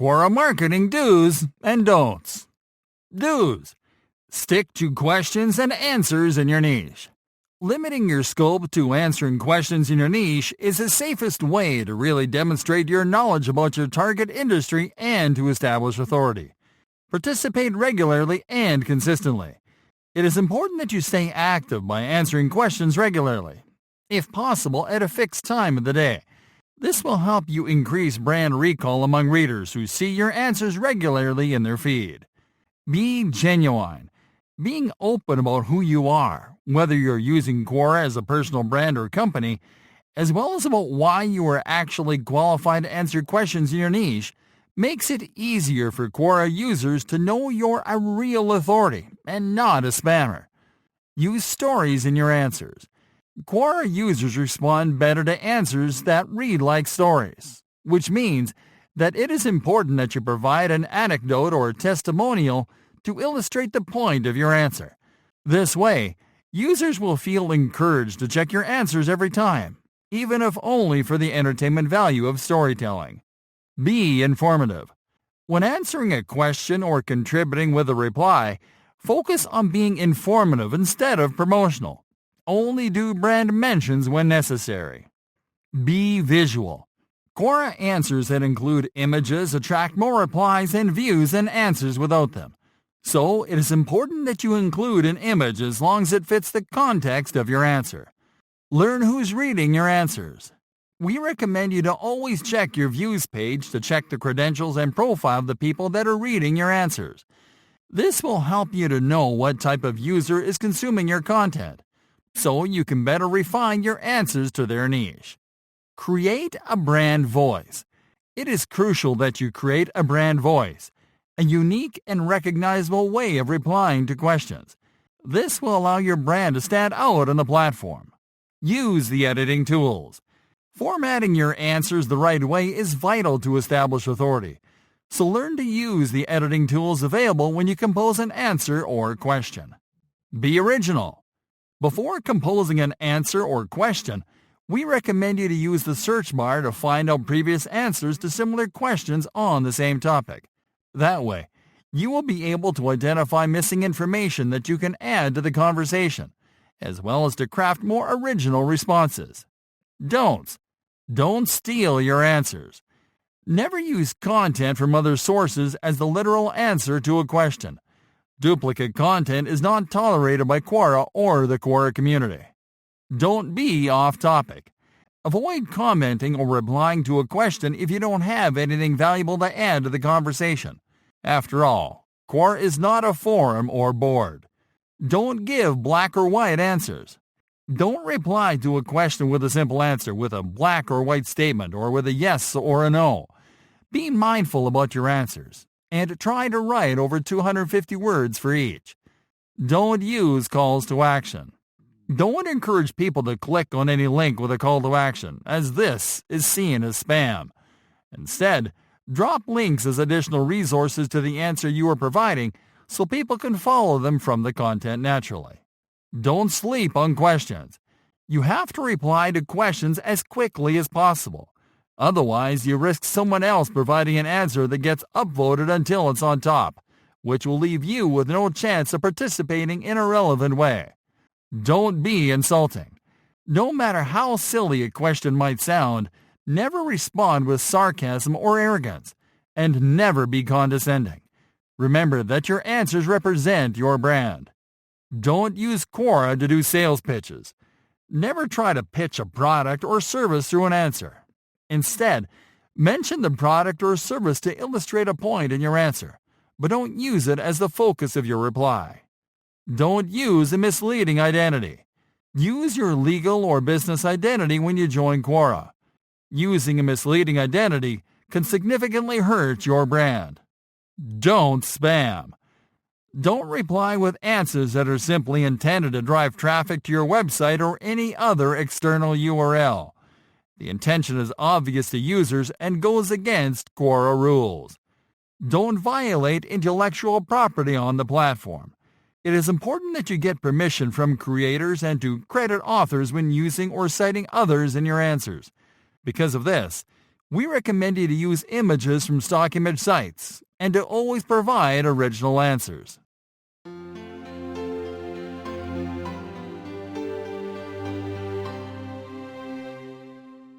Quora marketing do's and don'ts. Do's. Stick to questions and answers in your niche. Limiting your scope to answering questions in your niche is the safest way to really demonstrate your knowledge about your target industry and to establish authority. Participate regularly and consistently. It is important that you stay active by answering questions regularly, if possible at a fixed time of the day. This will help you increase brand recall among readers who see your answers regularly in their feed. Be genuine. Being open about who you are, whether you're using Quora as a personal brand or company, as well as about why you are actually qualified to answer questions in your niche, makes it easier for Quora users to know you're a real authority and not a spammer. Use stories in your answers. Quora users respond better to answers that read like stories, which means that it is important that you provide an anecdote or testimonial to illustrate the point of your answer. This way, users will feel encouraged to check your answers every time, even if only for the entertainment value of storytelling. Be informative. When answering a question or contributing with a reply, focus on being informative instead of promotional. Only do brand mentions when necessary. Be visual. Quora answers that include images attract more replies and views than answers without them. So, it is important that you include an image as long as it fits the context of your answer. Learn who's reading your answers. We recommend you to always check your views page to check the credentials and profile of the people that are reading your answers. This will help you to know what type of user is consuming your content, so you can better refine your answers to their niche. Create a brand voice. It is crucial that you create a brand voice, a unique and recognizable way of replying to questions. This will allow your brand to stand out on the platform. Use the editing tools. Formatting your answers the right way is vital to establish authority, so learn to use the editing tools available when you compose an answer or question. Be original. Before composing an answer or question, we recommend you to use the search bar to find out previous answers to similar questions on the same topic. That way, you will be able to identify missing information that you can add to the conversation, as well as to craft more original responses. Don'ts. Don't steal your answers. Never use content from other sources as the literal answer to a question. Duplicate content is not tolerated by Quora or the Quora community. Don't be off topic. Avoid commenting or replying to a question if you don't have anything valuable to add to the conversation. After all, Quora is not a forum or board. Don't give black or white answers. Don't reply to a question with a simple answer with a black or white statement or with a yes or a no. Be mindful about your answers and try to write over 250 words for each. Don't use calls to action. Don't encourage people to click on any link with a call to action, as this is seen as spam. Instead, drop links as additional resources to the answer you are providing so people can follow them from the content naturally. Don't sleep on questions. You have to reply to questions as quickly as possible. Otherwise, you risk someone else providing an answer that gets upvoted until it's on top, which will leave you with no chance of participating in a relevant way. Don't be insulting. No matter how silly a question might sound, never respond with sarcasm or arrogance, and never be condescending. Remember that your answers represent your brand. Don't use Quora to do sales pitches. Never try to pitch a product or service through an answer. Instead, mention the product or service to illustrate a point in your answer, but don't use it as the focus of your reply. Don't use a misleading identity. Use your legal or business identity when you join Quora. Using a misleading identity can significantly hurt your brand. Don't spam. Don't reply with answers that are simply intended to drive traffic to your website or any other external URL. The intention is obvious to users and goes against Quora rules. Don't violate intellectual property on the platform. It is important that you get permission from creators and to credit authors when using or citing others in your answers. Because of this, We recommend you to use images from stock image sites and to always provide original answers.